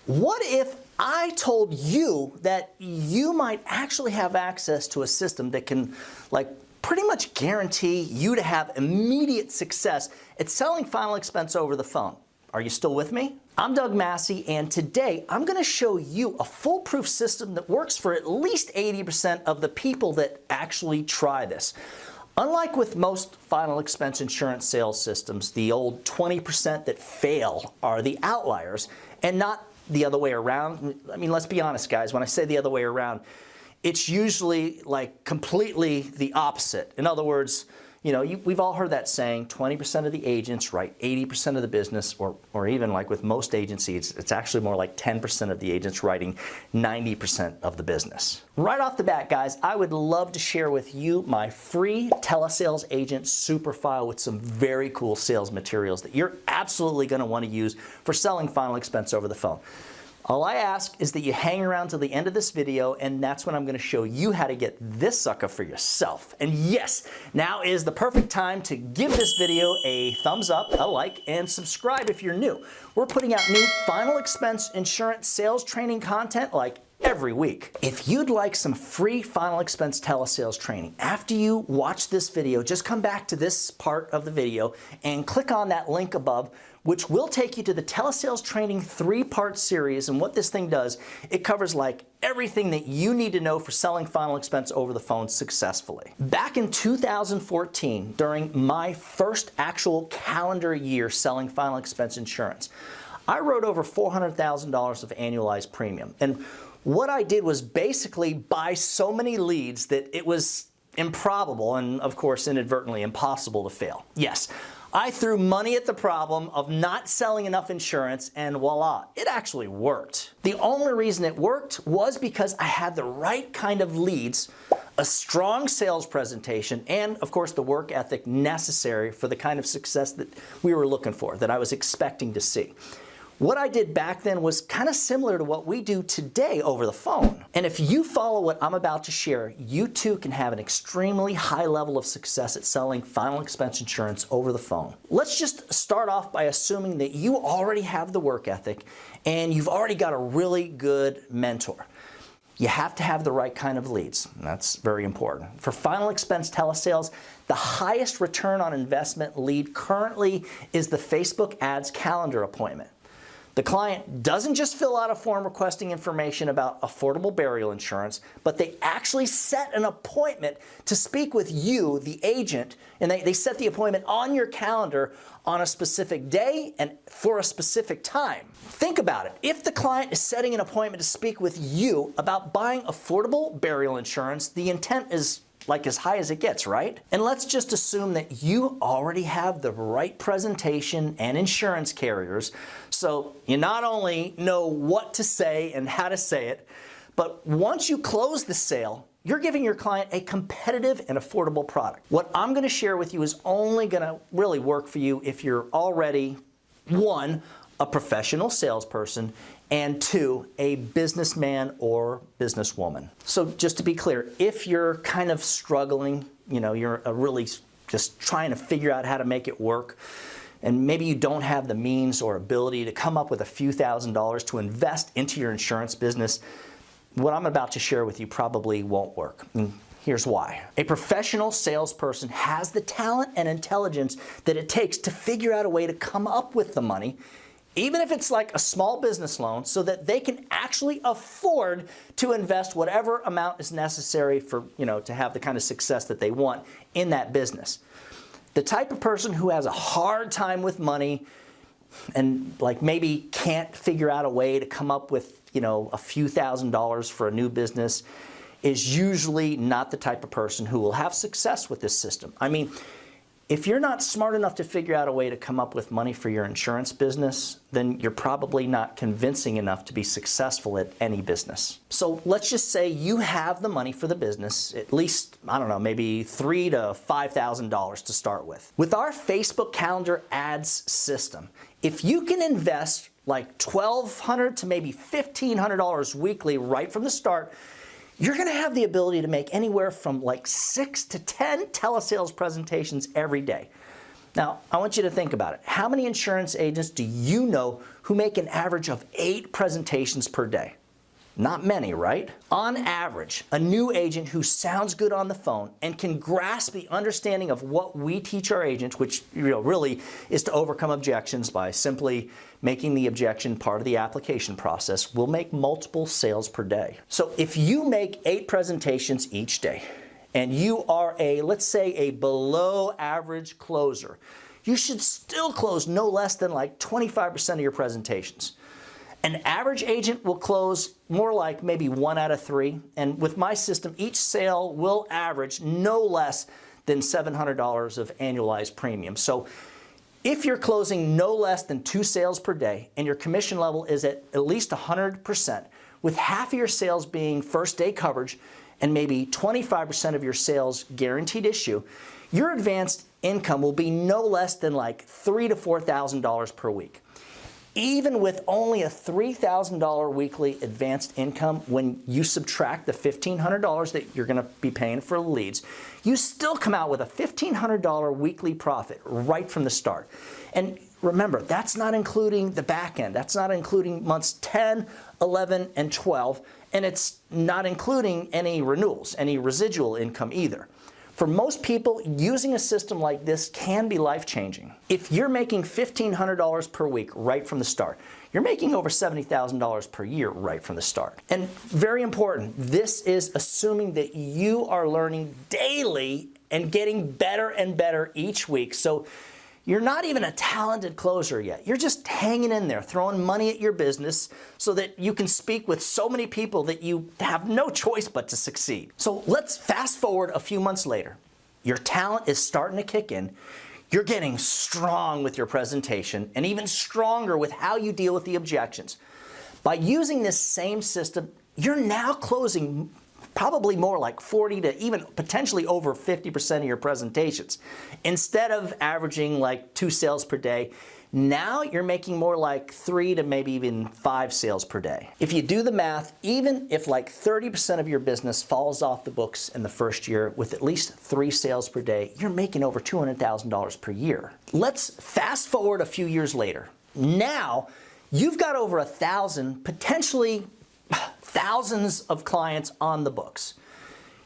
What if I told you that you might actually have access to a system that can pretty much guarantee you to have immediate success at selling final expense over the phone? Are you still with me? I'm Doug Massi, and today I'm going to show you a foolproof system that works for at least 80% of the people that actually try this. Unlike with most final expense insurance sales systems, the old 20% that fail are the outliers and not the other way around. I mean, let's be honest, guys. When I say the other way around, it's usually completely the opposite. In other words, we've all heard that saying, 20% of the agents write 80% of the business, or even like with most agencies, it's actually more like 10% of the agents writing 90% of the business. Right off the bat, guys, I would love to share with you my free telesales agent super file with some very cool sales materials that you're absolutely going to want to use for selling final expense over the phone. All I ask is that you hang around till the end of this video, and that's when I'm going to show you how to get this sucker for yourself. And yes, now is the perfect time to give this video a thumbs up, a like, and subscribe if you're new. We're putting out new final expense insurance sales training content every week. If you'd like some free final expense telesales training, after you watch this video, just come back to this part of the video and click on that link above, which will take you to the telesales training 3-part series. And what this thing does, it covers everything that you need to know for selling final expense over the phone successfully. Back in 2014, during my first actual calendar year selling final expense insurance, I wrote over $400,000 of annualized premium. And what I did was basically buy so many leads that it was improbable and, of course, inadvertently impossible to fail. Yes, I threw money at the problem of not selling enough insurance, and voila, it actually worked. The only reason it worked was because I had the right kind of leads, a strong sales presentation, and of course the work ethic necessary for the kind of success that we were looking for, that I was expecting to see. What I did back then was kind of similar to what we do today over the phone. And if you follow what I'm about to share, you too can have an extremely high level of success at selling final expense insurance over the phone. Let's just start off by assuming that you already have the work ethic and you've already got a really good mentor. You have to have the right kind of leads. That's very important. For final expense telesales, the highest return on investment lead currently is the Facebook ads calendar appointment. The client doesn't just fill out a form requesting information about affordable burial insurance, but they actually set an appointment to speak with you, the agent, and they set the appointment on your calendar on a specific day and for a specific time. Think about it. If the client is setting an appointment to speak with you about buying affordable burial insurance, the intent is as high as it gets, right? And let's just assume that you already have the right presentation and insurance carriers, so you not only know what to say and how to say it, but once you close the sale, you're giving your client a competitive and affordable product. What I'm going to share with you is only going to really work for you if you're already, 1, a professional salesperson, and 2, a businessman or businesswoman. So just to be clear, if you're kind of struggling, you're really just trying to figure out how to make it work, and maybe you don't have the means or ability to come up with a few $1,000s to invest into your insurance business, what I'm about to share with you probably won't work. And here's why. A professional salesperson has the talent and intelligence that it takes to figure out a way to come up with the money, even if it's a small business loan, so that they can actually afford to invest whatever amount is necessary for, to have the kind of success that they want in that business. The type of person who has a hard time with money and maybe can't figure out a way to come up with, a few $1,000s for a new business is usually not the type of person who will have success with this system. I mean, if you're not smart enough to figure out a way to come up with money for your insurance business, then you're probably not convincing enough to be successful at any business. So let's just say you have the money for the business, at least, I don't know, maybe $3,000 to $5,000 to start with. With our Facebook calendar ads system, if you can invest $1,200 to maybe $1,500 weekly right from the start, you're going to have the ability to make anywhere from 6 to 10 telesales presentations every day. Now, I want you to think about it. How many insurance agents do you know who make an average of 8 presentations per day? Not many, right? On average, a new agent who sounds good on the phone and can grasp the understanding of what we teach our agents, which really is to overcome objections by simply making the objection part of the application process, will make multiple sales per day. So if you make 8 presentations each day, and you are let's say a below average closer, you should still close no less than like 25% of your presentations. An average agent will close more like maybe 1 out of 3, and with my system, each sale will average no less than $700 of annualized premium. So if you're closing no less than 2 sales per day and your commission level is at least 100%, with half of your sales being first day coverage and maybe 25% of your sales guaranteed issue, your advanced income will be no less than like $3,000 to $4,000 per week. Even with only a $3,000 weekly advanced income, when you subtract the $1,500 that you're going to be paying for leads, you still come out with a $1,500 weekly profit right from the start. And remember, that's not including the back end. That's not including months 10, 11, and 12, and it's not including any renewals, any residual income either. For most people, using a system like this can be life-changing. If you're making $1,500 per week right from the start, you're making over $70,000 per year right from the start. And very important, this is assuming that you are learning daily and getting better and better each week. So you're not even a talented closer yet. You're just hanging in there, throwing money at your business so that you can speak with so many people that you have no choice but to succeed. So let's fast forward a few months later. Your talent is starting to kick in. You're getting strong with your presentation and even stronger with how you deal with the objections. By using this same system, you're now closing probably more like 40 to even potentially over 50% of your presentations. Instead of averaging like 2 sales per day, now you're making more like 3 to maybe even 5 sales per day. If you do the math, even if like 30% of your business falls off the books in the first year with at least 3 sales per day, you're making over $200,000 per year. Let's fast forward a few years later. Now you've got over 1,000, potentially thousands of clients on the books.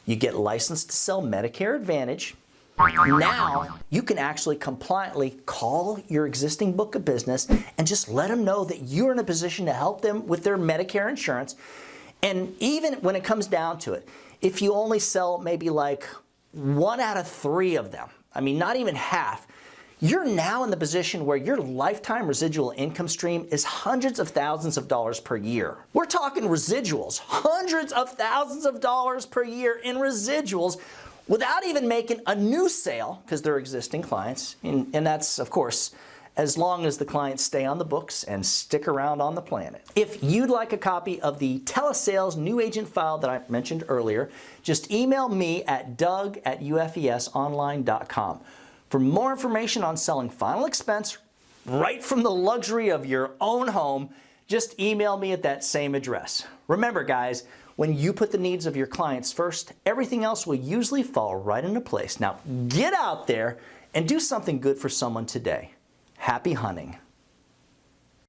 You get licensed to sell Medicare Advantage. Now you can actually compliantly call your existing book of business and just let them know that you're in a position to help them with their Medicare insurance. And even when it comes down to it, if you only sell maybe like 1 out of 3 of them, I mean not even half, you're now in the position where your lifetime residual income stream is hundreds of thousands of dollars per year. We're talking residuals, hundreds of thousands of dollars per year in residuals without even making a new sale because they're existing clients. And that's, of course, as long as the clients stay on the books and stick around on the planet. If you'd like a copy of the telesales new agent file that I mentioned earlier, just email me at doug@ufesonline.com. For more information on selling final expense right from the luxury of your own home, just email me at that same address. Remember guys, when you put the needs of your clients first, everything else will usually fall right into place. Now get out there and do something good for someone today. Happy hunting.